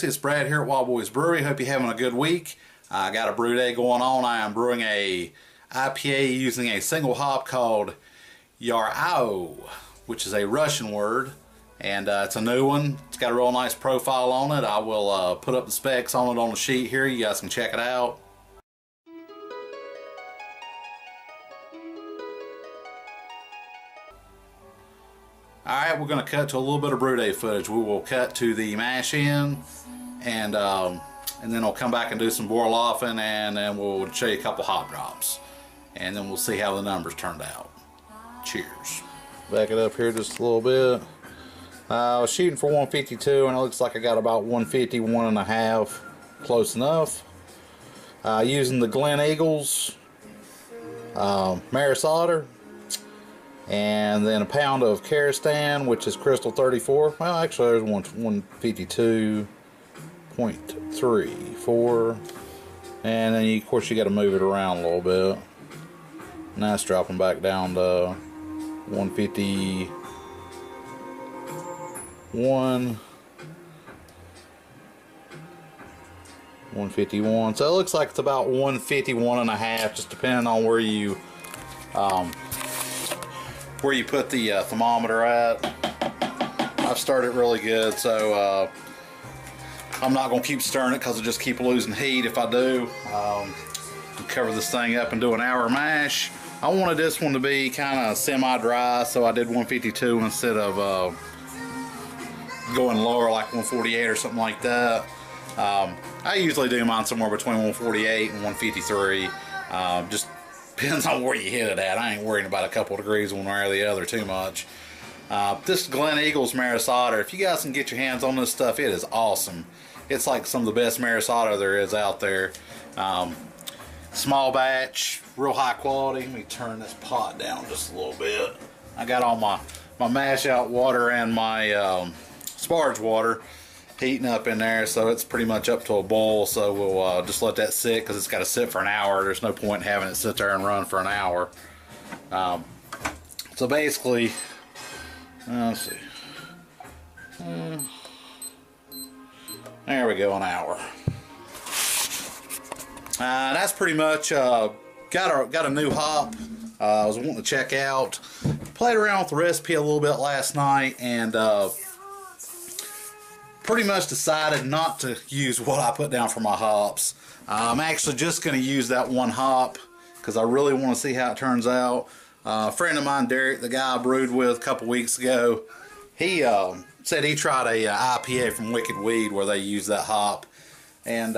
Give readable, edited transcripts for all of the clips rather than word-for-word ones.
Tracy, it's Brad here at Wild Boys Brewery. Hope you're having a good week. I got a brew day going on. I am brewing a IPA using a single hop called Jarrylo, which is a Russian word, and it's a new one. It's got a real nice profile on it. I will put up the specs on it on the sheet here. You guys can check it out. Alright, we're going to cut to a little bit of brew day footage. We will cut to the mash in, and then I'll come back and do some boil offing, and then we'll show you a couple hop drops, and then we'll see how the numbers turned out. Cheers. Back it up here just a little bit. I was shooting for 152, and it looks like I got about 151.5, close enough. Using the Glen Eagles Maris Otter, and then a pound of Karistan, which is Crystal 34. Well, actually, there's 152.34, and then of course you got to move it around a little bit. And that's dropping back down to 151. 151. So it looks like it's about 151.5, just depending on where you put the thermometer at. I've started really good, so I'm not going to keep stirring it because it'll just keep losing heat if I do. Cover this thing up and do an hour mash. I wanted this one to be kind of semi-dry, so I did 152 instead of going lower like 148 or something like that. I usually do mine somewhere between 148 and 153. Just depends on where you hit it at. I ain't worrying about a couple of degrees one way or the other too much. This Glen Eagles Maris Otter, if you guys can get your hands on this stuff, it is awesome. It's like some of the best Maris Otter there is out there. Small batch, real high quality. Let me turn this pot down just a little bit. I got all my mash out water and my sparge water heating up in there, so it's pretty much up to a boil. So we'll just let that sit, because it's got to sit for an hour. There's no point in having it sit there and run for an hour. So basically, let's see, there we go, an hour. That's pretty much got a new hop. I was wanting to check out. Played around with the recipe a little bit last night, and pretty much decided not to use what I put down for my hops. I'm actually just going to use that one hop because I really want to see how it turns out. A friend of mine, Derek, the guy I brewed with a couple weeks ago, he said he tried a IPA from Wicked Weed where they use that hop, and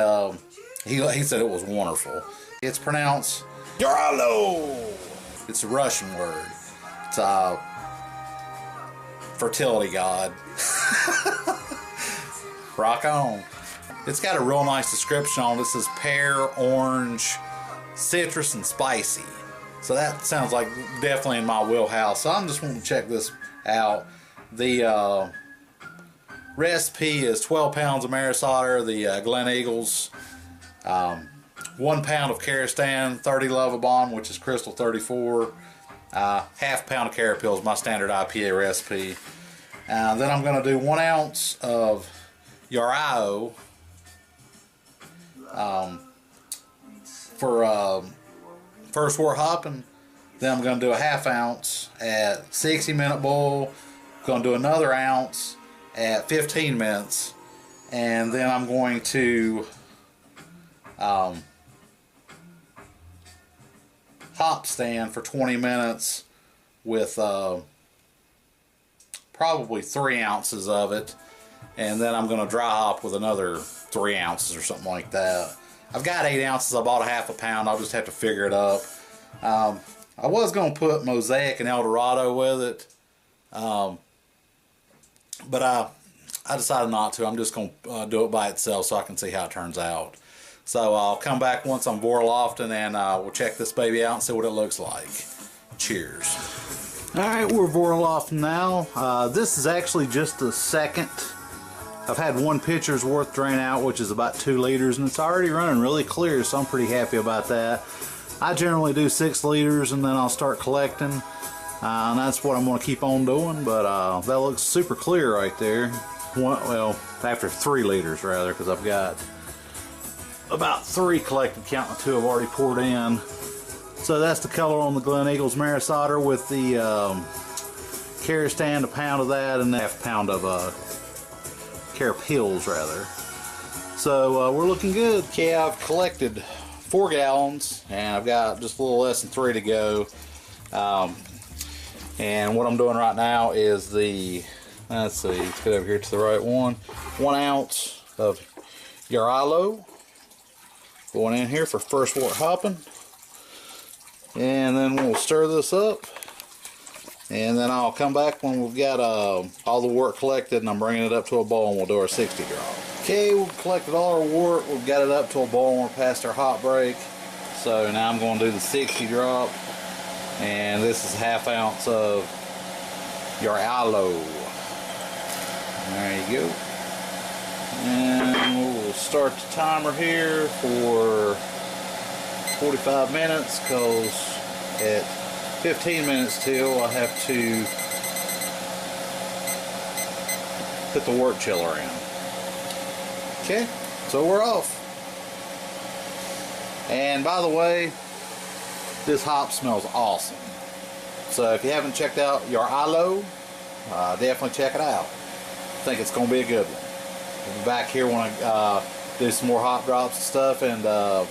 he said it was wonderful. It's pronounced Jarrylo. It's a Russian word. It's a fertility god. Rock on. It's got a real nice description on it. It says pear, orange, citrus, and spicy. So that sounds like definitely in my wheelhouse. So I'm just wanting to check this out. The recipe is 12 pounds of Maris Otter, the Glen Eagles, 1 pound of Karistan, 30 Lovabond, which is Crystal 34, half pound of Carapils, my standard IPA recipe. Then I'm going to do 1 ounce of Jarrylo for first pour hopping. Then I'm going to do a half ounce at 60-minute boil. Going to do another ounce at 15 minutes, and then I'm going to hop stand for 20 minutes with probably 3 ounces of it. And then I'm going to dry hop with another 3 ounces or something like that. I've got 8 ounces. I bought a half a pound. I'll just have to figure it up. I was going to put Mosaic and Eldorado with it, but I decided not to. I'm just going to do it by itself so I can see how it turns out. So I'll come back once I'm boil offing, and we'll check this baby out and see what it looks like. Cheers. Alright, we're boil offing now. This is actually just the second. I've had 1 pitcher's worth drain out, which is about 2 liters, and it's already running really clear, so I'm pretty happy about that. I generally do 6 liters, and then I'll start collecting, and that's what I'm going to keep on doing. But that looks super clear right there. after 3 liters rather, because I've got about 3 collected, counting the 2 I've already poured in. So that's the color on the Glen Eagles Maris Otter with the carrier stand, a pound of that, and a half pound of Care Pills rather. So we're looking good. Okay, I've collected 4 gallons and I've got just a little less than 3 to go. And what I'm doing right now is let's see, let's get over here to the right one. 1 ounce of Jarrylo going in here for first wort hopping. And then we'll stir this up. And then I'll come back when we've got all the wort collected, and I'm bringing it up to a boil, and we'll do our 60 drop. Okay, we've collected all our wort. We've got it up to a boil, and we're past our hop break. So now I'm going to do the 60 drop. And this is 1/2 ounce of Jarrylo. There you go. And we'll start the timer here for 45 minutes, because at 15 minutes till I have to put the wort chiller in. Okay, so we're off. And by the way, this hop smells awesome. So if you haven't checked out Jarrylo, definitely check it out. I think it's going to be a good one. We'll be back here when I do some more hop drops and stuff, and we'll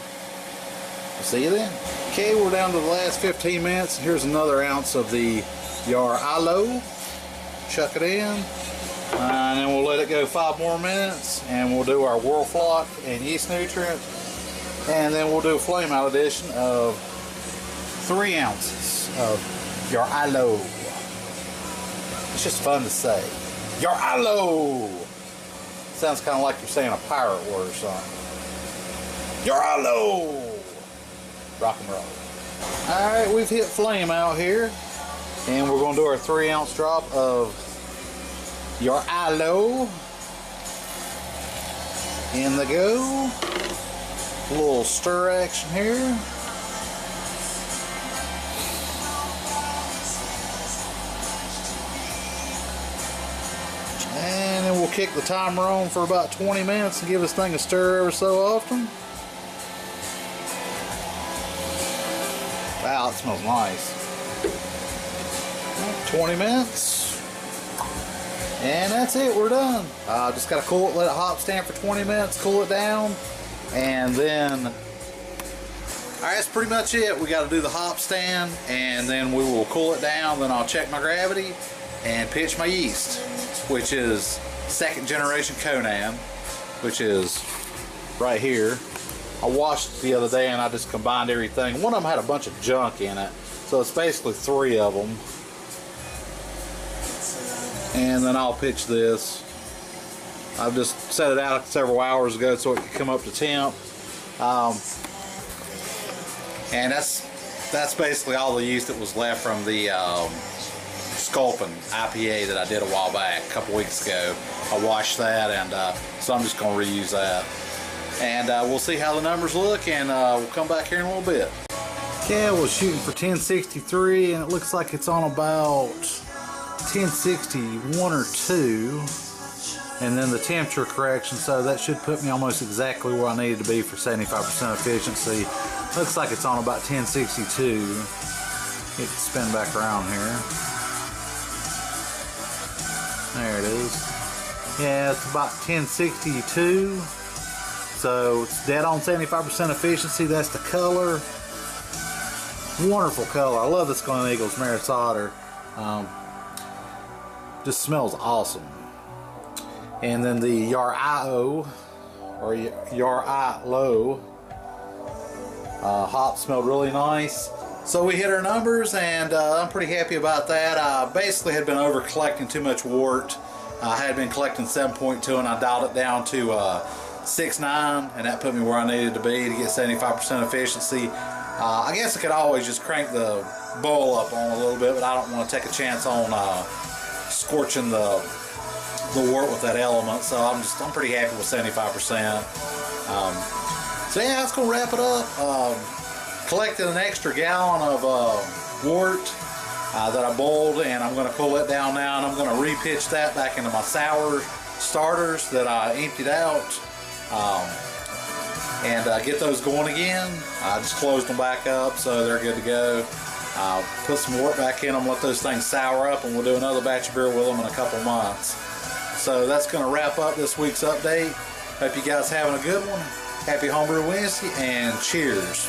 see you then. Okay, we're down to the last 15 minutes. Here's another ounce of the Jarrylo. Chuck it in. And then we'll let it go 5 more minutes, and we'll do our Whirl Flock and yeast nutrient. And then we'll do a flame out addition of 3 ounces of Jarrylo. It's just fun to say. Jarrylo! Sounds kind of like you're saying a pirate word or something. Jarrylo! Rock and roll. Alright, we've hit flame out here. And we're going to do our 3 ounce drop of Jarrylo. In the go. A little stir action here. And then we'll kick the timer on for about 20 minutes and give this thing a stir every so often. Wow, it smells nice. 20 minutes. And that's it, we're done. Just gotta cool it, let it hop stand for 20 minutes, cool it down, and then, alright, that's pretty much it. We gotta do the hop stand, and then we will cool it down, then I'll check my gravity and pitch my yeast, which is 2nd generation Conan, which is right here. I washed it the other day and I just combined everything. One of them had a bunch of junk in it, so it's basically 3 of them. And then I'll pitch this. I've just set it out several hours ago so it can come up to temp. And that's basically all the yeast that was left from the Sculpin IPA that I did a while back, a couple weeks ago. I washed that, and so I'm just going to reuse that. And we'll see how the numbers look, and we'll come back here in a little bit. Okay, we're shooting for 1063, and it looks like it's on about 1061 or 2, and then the temperature correction, so that should put me almost exactly where I needed to be for 75% efficiency. Looks like it's on about 1062. Get to spin back around here. There it is. Yeah, it's about 1062. So it's dead on 75% efficiency. That's the color. Wonderful color. I love this Glen Eagles Maris Otter. Just smells awesome. And then the Jarrylo, or Jarrylo, hop smelled really nice. So we hit our numbers, and I'm pretty happy about that. I basically had been over collecting too much wort. I had been collecting 7.2, and I dialed it down to 6.9, and that put me where I needed to be to get 75% efficiency. I guess I could always just crank the bowl up on a little bit, but I don't want to take a chance on scorching the wort with that element. So I'm pretty happy with 75%. So yeah, that's gonna wrap it up. Collected an extra gallon of wort that I boiled, and I'm gonna cool it down now, and I'm gonna repitch that back into my sour starters that I emptied out and get those going again. I just closed them back up so they're good to go. Put some wort back in them, let those things sour up, and we'll do another batch of beer with them in a couple months. So that's going to wrap up this week's update. Hope you guys having a good one. Happy Homebrew Wednesday, and cheers.